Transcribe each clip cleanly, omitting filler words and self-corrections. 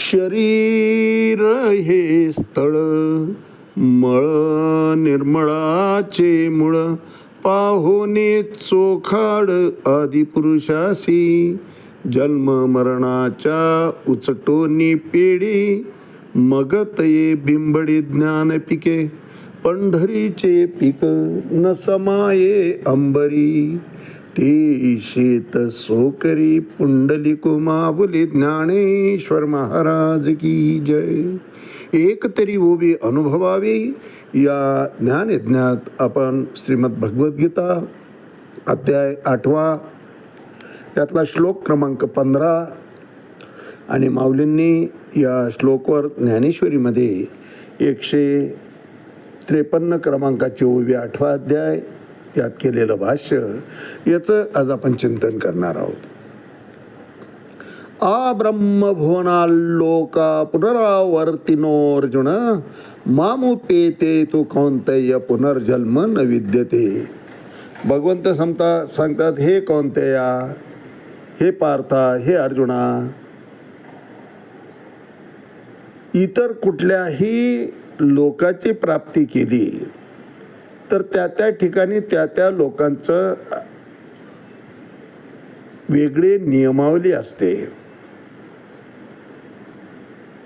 शरीर हे स्थळ, मळ निर्मळाचे मूळ, पाहोने चोखाड आदिपुरुषासी, जन्म मरणाच्या उचटोनी पेढी, मग तये बिंबडी ज्ञान पिके, पंढरीचे पीक न समाये अंबरी, ते शेत सोकरी पुंडलिको माऊली, ज्ञानेश्वर महाराज की जय. एक तरी ओवी अनुभवावी या ज्ञानयज्ञात आपण श्रीमद भगवद्गीता अध्याय 8 त्यातला श्लोक क्रमांक 15 आणि माऊलींनी या श्लोकवर ज्ञानेश्वरीमध्ये 153 क्रमांकाची ओवी 8 अध्याय यात केलेलं भाष्य, याचं आज आपण चिंतन करणार आहोत. आ ब्रह्मभुवनाल्लोका पुनरावर्तिनोऽर्जुन, मामुपेते तु कौन्तेय पुनर्जन्म न विद्यते. भगवंत सांगतात, हे कौन्तेया, हे पार्था, हे अर्जुना, इतर कुठल्याही लोकाची प्राप्ती केली तर त्या ठिकाणी त्या लोकांचं वेगळे नियमावली असते.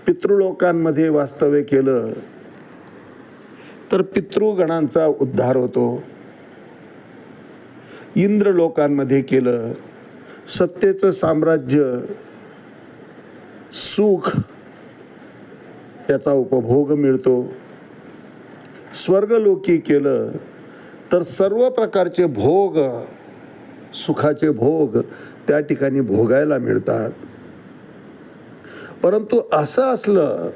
पितृलोकांमध्ये वास्तव्य केलं तर पितृगणांचा उद्धार होतो. इंद्रलोकांमध्ये केलं सत्तेचं साम्राज्य, सुख याचा उपभोग मिळतो. स्वर्गलोकी केलं तर सर्व प्रकारचे भोग, सुखाचे भोग त्या ठिकाणी भोगायला मिळतात. परंतु असं असलं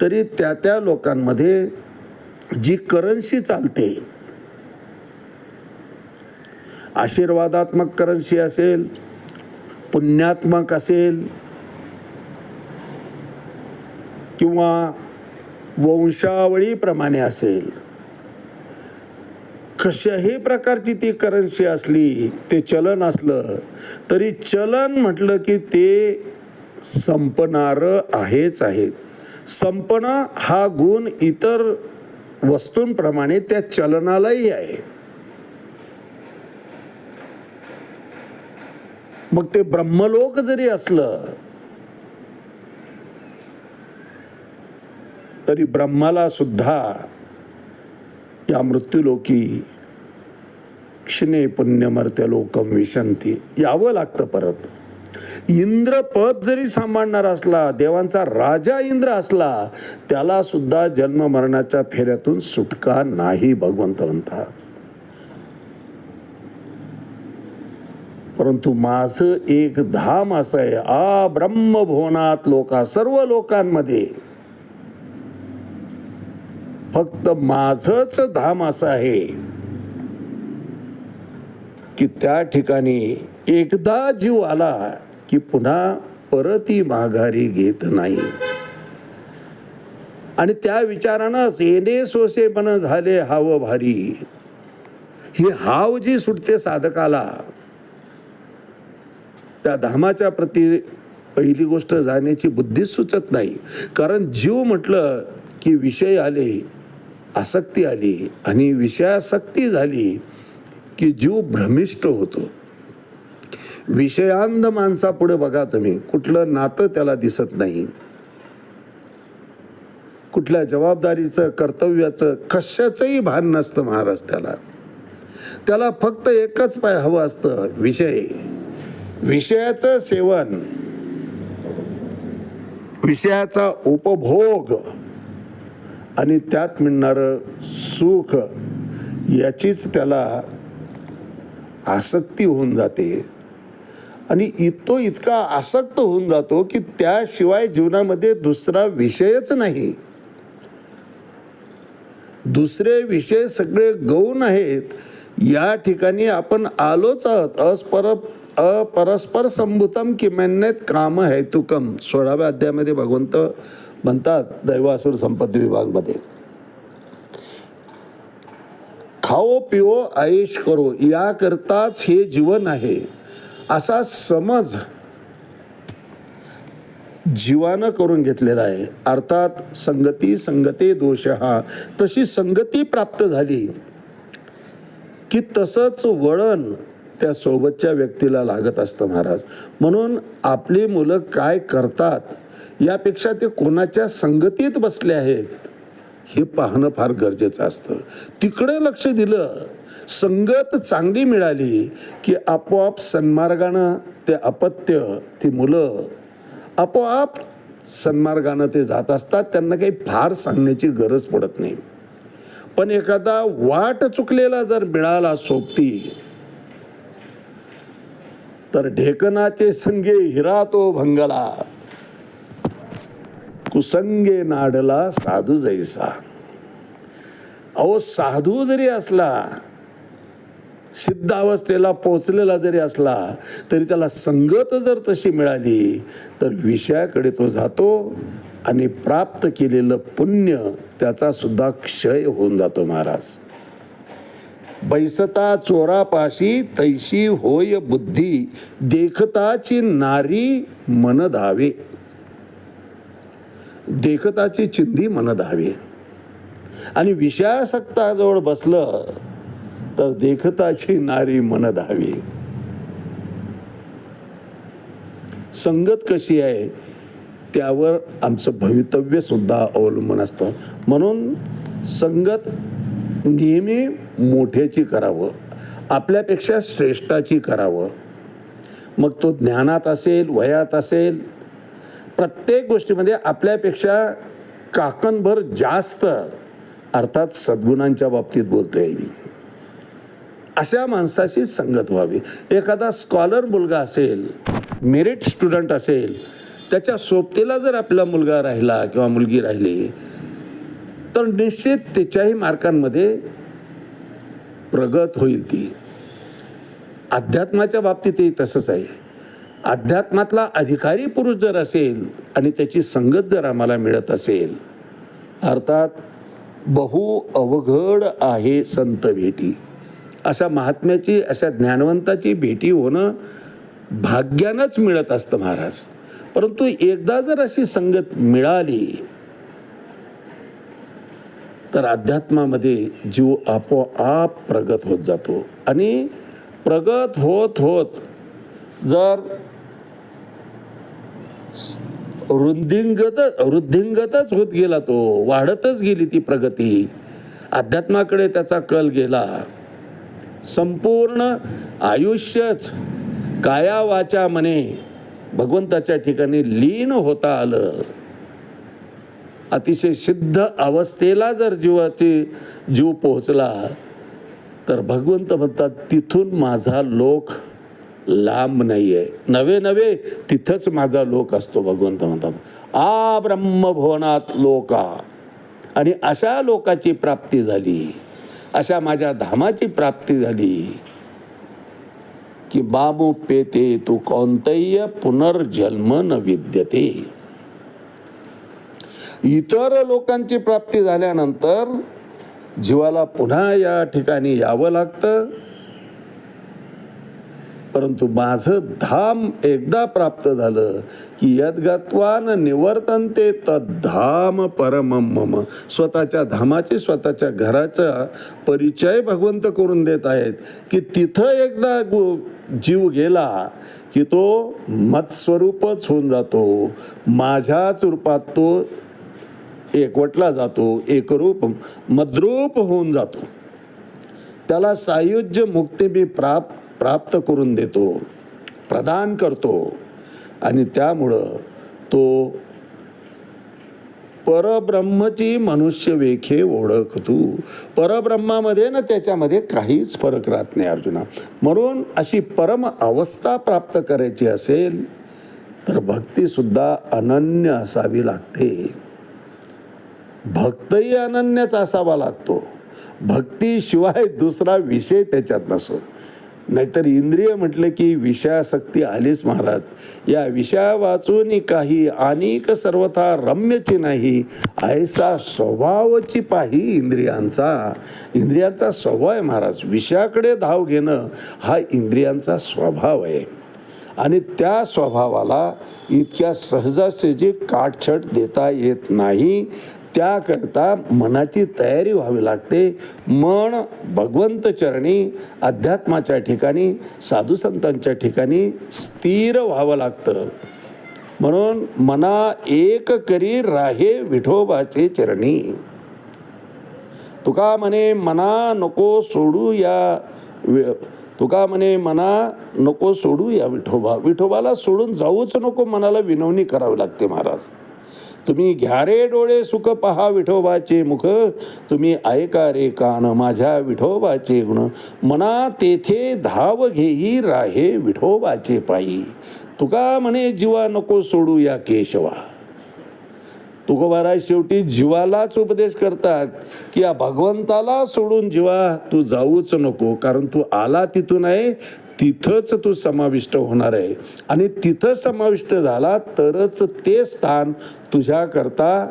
तरी त्या लोकांमध्ये जी करन्सी चालते, आशीर्वादात्मक करन्सी असेल, पुण्यात्मक असेल किंवा वंशावळीप्रमाणे असेल, कशाही प्रकारची ती करन्सी असली, ते चलन असलं तरी चलन म्हटलं की ते संपणारं आहेच आहे. संपणं हा गुण इतर वस्तूंप्रमाणे त्या चलनालाही आहे. मग ते ब्रह्मलोक जरी असलं तरी ब्रह्माला सुद्धा या मृत्यूलोकी क्षणे पुण्यमर्त्य लोकम विशंती यावं लागतं परत. इंद्रपद जरी सांभाळणारा असला, देवांचा राजा इंद्र असला, त्याला सुद्धा जन्म मरणाच्या फेऱ्यातून सुटका नाही भगवंत म्हणतात. परंतु माझं एक धाम असं आहे, आ ब्रह्मभुवनात लोका, सर्व लोकांमध्ये फक्त माझंच धाम असं आहे की त्या ठिकाणी एकदा जीव आला की पुन्हा परती माघारी घेत नाही. आणि त्या विचारानंच येणे सोसे मन झाले हाव भारी. ही हाव जी सुटते साधकाला त्या धामाच्या प्रती, पहिली गोष्ट जाण्याची बुद्धी सुचत नाही. कारण जीव म्हटलं की विषय आले, आसक्ती आली, आणि विषयासक्ती झाली की जीव भ्रमिष्ट होतो. विषयांध माणसापुढे बघा तुम्ही, कुठलं नातं त्याला दिसत नाही, कुठल्या जबाबदारीचं, कर्तव्याचं, कशाचंही भान नसतं महाराज त्याला. त्याला फक्त एकच पाय हवं असतं, विषय. विषयाचं सेवन, विषयाचा उपभोग आणि त्यात मिळणारं सुख याचीच त्याला आसक्ती होऊन जाते. आणि तो इतका आसक्त होऊन जातो की त्याशिवाय जीवनामध्ये दुसरा विषयच नाही. दुसरे विषय सगळे गौण आहेत. या ठिकाणी आपण आलोच आहोत. अपरस्पर संभूतम किमन्यत काम हेतुकम 16व्या अध्यायामध्ये भगवंत म्हणतात दैवासुर संपत्ती विभागमध्ये, खाओ पिओ ऐश करो, याकरताच हे जीवन आहे असा समज जीवानं करून घेतलेला आहे. अर्थात संगती संगते दोष हा, तशी संगती प्राप्त झाली की तसंच वळण त्या सोबतच्या व्यक्तीला लागत असतं महाराज. म्हणून आपली मुलं काय करतात यापेक्षा ते कोणाच्या संगतीत बसले आहेत हे पाहणं फार गरजेचं असतं. तिकडे लक्ष दिलं, संगत चांगली मिळाली की आपोआप सन्मार्गानं ते अपत्य, ती मुलं आपोआप सन्मार्गानं ते जात असतात. त्यांना काही फार सांगण्याची गरज पडत नाही. पण एखादा वाट चुकलेला जर मिळाला सोबती, तर ढेकणाचे संगे हिरा तो भंगला, कुसंगे नाडला साधू जैसा. अहो, साधू जरी असला, सिद्ध अवस्थेला पोचलेला जरी असला, तरी त्याला संगत जर तशी मिळाली तर विषयाकडे तो जातो आणि प्राप्त केलेलं पुण्य त्याचा सुद्धा क्षय होऊन जातो महाराज. बैसता चोरापाशी तैशी होय बुद्धी, देखताची नारी मन धावे. देखताची चिंधी मन धावे. आणि विषयासक्ताजवळ बसलं तर देखताची नारी मन धावी. संगत कशी आहे त्यावर आमचं भवितव्य सुद्धा अवलंबून असतं. म्हणून संगत नेहमी मोठ्याची करावं, आपल्यापेक्षा श्रेष्ठाची करावं. मग तो ज्ञानात असेल, वयात असेल, प्रत्येक गोष्टीमध्ये आपल्यापेक्षा काकणभर जास्त, अर्थात सद्गुणांच्या बाबतीत बोलतोय मी, अशा माणसाशी संगत व्हावी. एखादा स्कॉलर मुलगा असेल, मेरिट स्टुडंट असेल, त्याच्या सोबतीला जर आपला मुलगा राहिला किंवा मुलगी राहिली तर निश्चित त्याच्याही मार्कांमध्ये प्रगत होईल ती. अध्यात्माच्या बाबतीतही तसंच आहे. अध्यात्मातला अधिकारी पुरुष जर असेल आणि त्याची संगत जर आम्हाला मिळत असेल, अर्थात बहु अवघड आहे संत भेटी. अशा महात्म्याची, अशा ज्ञानवंताची भेटी होणं भाग्यानंच मिळत असतं महाराज. परंतु एकदा जर अशी संगत मिळाली तर अध्यात्मामध्ये जीव आपोआप प्रगत होत जातो. आणि प्रगत होत होत जर वृद्धिंगतच होत गेला, तो वाढतच गेली ती प्रगती, अध्यात्माकडे त्याचा कल गेला, संपूर्ण आयुष्यच काया वाचा मने भगवंताच्या ठिकाणी लीन होता आलं, अतिशय सिद्ध अवस्थेला जर जीव पोहोचला तर भगवंत म्हणतात तिथून माझा लोक लांब नाही आहे, नवे नवे तिथंच माझा लोक असतो. भगवंत म्हणतात आ ब्रह्मभुवनात लोका. आणि अशा लोकाची प्राप्ती झाली, अशा माझ्या धामाची प्राप्ती झाली की बाबू पेते तू कौंतय्य पुनर्जन्म न विद्यते. इतर लोकांची प्राप्ती झाल्यानंतर जीवाला पुन्हा या ठिकाणी यावं लागतं. परंतु माझं धाम एकदा प्राप्त झालं की यद्गत्वा न निवर्तन्ते तद्धाम परमं मम. स्वतःच्या धामाची, स्वतःच्या घराचा परिचय भगवंत करून देत आहेत की तिथं एकदा जीव गेला की तो मत्स्वरूपच होऊन जातो, माझ्याच रूपात तो एकवटला जातो, एकरूप मद्रूप होऊन जातो. त्याला सायुज्य मुक्ती मी प्राप्त करून देतो, प्रदान करतो. आणि त्यामुळं तो परब्रह्मची मनुष्य वेखे ओळख तू. परब्रह्मामध्ये ना त्याच्यामध्ये काहीच फरक राहत नाही अर्जुना. म्हणून अशी परम अवस्था प्राप्त करायची असेल तर भक्तीसुद्धा अनन्य असावी लागते. भक्तही अनन्यच असावा लागतो. भक्तीशिवाय दुसरा विषय त्याच्यात नसो. नाहीतर इंद्रिय म्हटलं की विषयासक्ती आलीच महाराज. या विषया वाचून काही अनेक सर्वथा रम्यची नाही, ऐसा स्वभावची पाही इंद्रियांचा स्वभाव आहे महाराज. विषयाकडे धाव घेणं हा इंद्रियांचा स्वभाव आहे. आणि त्या स्वभावाला इतक्या सहजासहजी काटछट देता येत नाही. त्याकरता मनाची तयारी व्हावी लागते. मन भगवंत चरणी, अध्यात्माच्या ठिकाणी, साधू संतांच्या ठिकाणी स्थिर व्हावं लागतं. म्हणून मना एक करी राहे विठोबाचे चरणी. तुका म्हणे मना नको सोडू या तुका म्हणे मना नको सोडू या विठोबा. विठोबाला सोडून जाऊच नको, मनाला विनवणी करावी लागते महाराज. तुम्ही घ्या रे डोळे सुख पहा विठोबाचे मुख, तुम्ही ऐका रे कान माझ्या विठोबाचे गुण, मना तेथे धाव घेई राहे विठोबाचे पायी. तुका म्हणे जीवा नको सोडू या केशवा. तुकोबाराय शेवटी जीवालाच उपदेश करतात की या भगवंताला सोडून जीवा तू जाऊच नको, कारण तू आला तिथून आहे, तिथंच तू समाविष्ट होणार आहे. आणि तिथं समाविष्ट झाला तरच ते स्थान तुझ्याकरता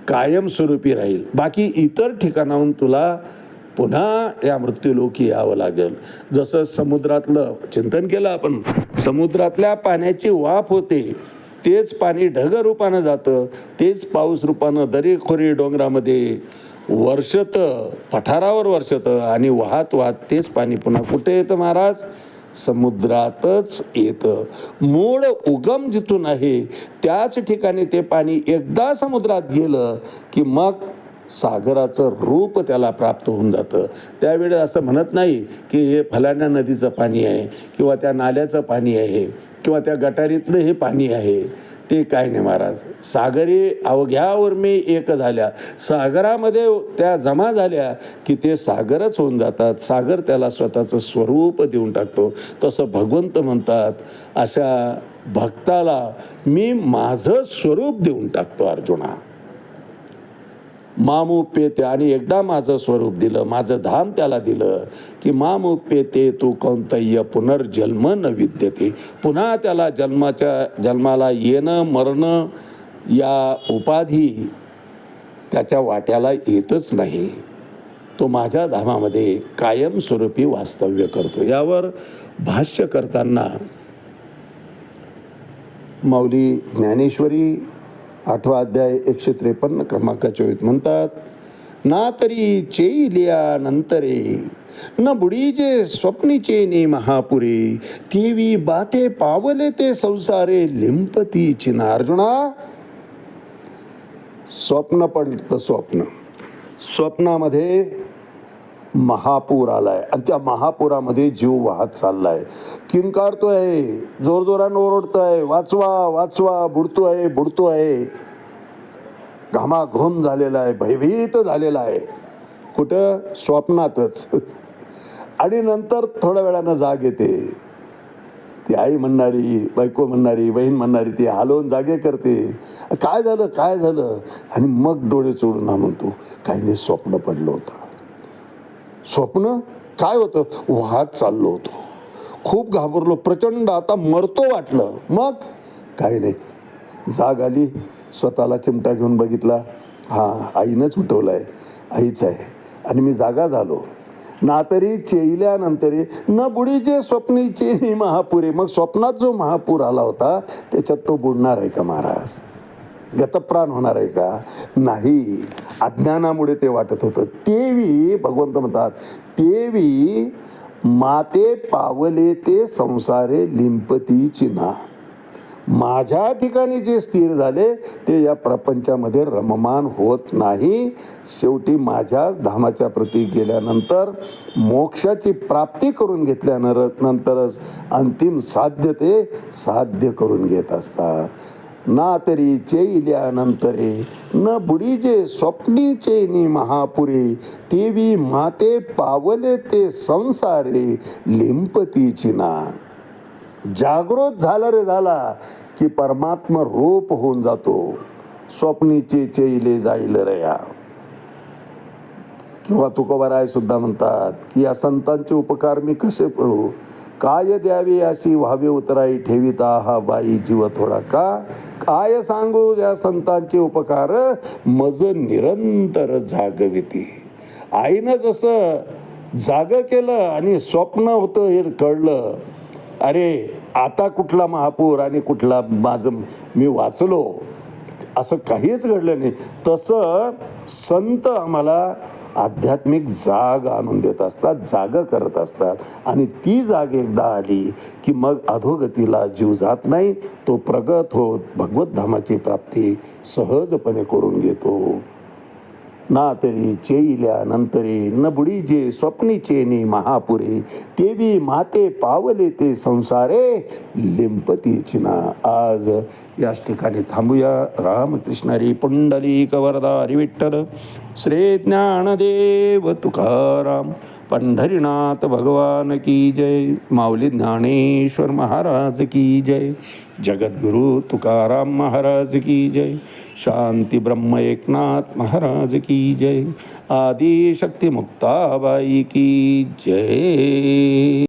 कायमस्वरूपी राहील. बाकी इतर ठिकाणाहून तुला पुन्हा या मृत्यूलोकी यावं लागेल. जसं समुद्रातलं चिंतन केलं आपण, समुद्रातल्या पाण्याची वाफ होते, तेच पाणी ढग रूपानं जातं, तेच पाऊस रूपानं दरीखोरी डोंगरामध्ये वर्षतं, पठारावर वर्षतं, आणि वाहत वाहत तेच पाणी पुन्हा कुठे येतं महाराज? समुद्रातच येतं. मूळ उगम जिथून आहे त्याच ठिकाणी ते पाणी एकदा समुद्रात गेलं की मग सागराचं रूप त्याला प्राप्त होऊन जातं. त्यावेळेस असं म्हणत नाही की हे फलाण्या नदीचं पाणी आहे किंवा त्या नाल्याचं पाणी आहे किंवा त्या गटारीतलं हे पाणी आहे. ते काय नाही महाराज. सागरी अवघ्यावर मी एक झाल्या, सागरामध्ये त्या जमा झाल्या की ते सागरच होऊन जातात. सागर त्याला स्वतःचं स्वरूप देऊन टाकतो. तसं भगवंत म्हणतात, अशा भक्ताला मी माझं स्वरूप देऊन टाकतो अर्जुना. मामुप्यते, आणि एकदा माझं स्वरूप दिलं, माझं धाम त्याला दिलं की मामुप्यते तू कौंतय्य पुनर्जन्म न विद्यते. पुन्हा त्याला जन्माला येणं मरणं या उपाधी त्याच्या वाट्याला येतच नाही. तो माझ्या धामामध्ये कायमस्वरूपी वास्तव्य करतो. यावर भाष्य करताना माऊली ज्ञानेश्वरी 8वा अध्याय 153 क्रमांकाच्या ओळीत म्हणतात, ना तरी चेईलिया नंतरे न बुडीजे स्वप्नीचे ने महापुरे, तेवी बाते पावले ते संसारे लिंपती चिना. अर्जुना, स्वप्न पडतं, स्वप्नामध्ये महापूर आलाय आणि त्या महापुरामध्ये जीव वाहत चाललाय. किंकारतोय, जोरजोरानं ओरडतोय, वाचवा वाचवा, बुडतोय, घामाघूम झालेला आहे, भयभीत झालेला आहे. कुठं? स्वप्नातच. आणि नंतर थोड्या वेळानं जाग येते. ती आई म्हणणारी, बायको म्हणणारी, बहीण म्हणणारी ती हलवून जागे करते. काय झालं? आणि मग डोळे चोळून हा म्हणतो, काही नाही, स्वप्न पडलं होतं. स्वप्न काय होतं? वाहत चाललो होतो, खूप घाबरलो, प्रचंड आता मरतो वाटलं. मग काही नाही, जाग आली, स्वतःला चिमटा घेऊन बघितला, हां आईनंच उठवलाय, आईच आहे, आणि मी जागा झालो. ना तरी चेईल्यानंतरे न बुडीचे स्वप्नीचे नि महापुरे. मग स्वप्नात जो महापूर आला होता त्याच्यात तो बुडणार आहे का महाराज? गतप्राण होणार आहे का? नाही. अज्ञानामुळे ते वाटत होतं. तेवी भगवंत म्हणतात, तेवी माते पावले ते संसारे लिंपती चिन्हा. माझ्या ठिकाणी जे स्थिर झाले ते या प्रपंचामध्ये रममान होत नाही. शेवटी माझ्याच धामाच्या प्रती गेल्यानंतर मोक्षाची प्राप्ती करून घेतल्यानंतरच अंतिम साध्य ते साध्य करून घेत असतात. ना तरी चेईल्यानंतरे न बुडीजे स्वप्नीचे नि महापुरे, तेवी माते पावले ते संसारे लिंपती चिना. जागृत झाला की परमात्मा रूप होऊन जातो. स्वप्नीचे चेईले जाईल रया. किंवा तुकोबाराय सुद्धा म्हणतात की या संतांचे उपकार मी कसे पळू, काय द्यावे अशी व्हावे उतराई ठेविता हा बाई जीव थोडा का. काय सांगू या संतांचे उपकार, मज निरंतर जागविती. आईनं जसं जाग केलं आणि स्वप्न होतं हे कळलं, अरे आता कुठला महापूर आणि कुठला माझं मी वाचलो असं काहीच घडलं नाही. तसं संत आम्हाला आध्यात्मिक जाग आणून देत असतात, जागं करत असतात. आणि ती जाग एकदा आली की मग अधोगतीला जीव जात नाही, तो प्रगत होत भगवत धामाची प्राप्ती सहजपणे करून घेतो. ना तरी चेईल्या नंतरे न बुडी जे स्वप्नी चेनी महापुरे, तेवी माते पावले ते संसारे लिंपती चिना. आज याच ठिकाणी थांबूया. रामकृष्णारी पुंडलिक वरदा हरी विठ्ठल. श्री ज्ञानदेव तुकाराम पंढरीनाथ भगवान की जय. माऊली ज्ञानेश्वर महाराज की जय. जगद्गुरु तुकाराम महाराज की जय. शांती ब्रह्म एकनाथ महाराज की जय. आदि शक्ती मुक्ताबाई की जय.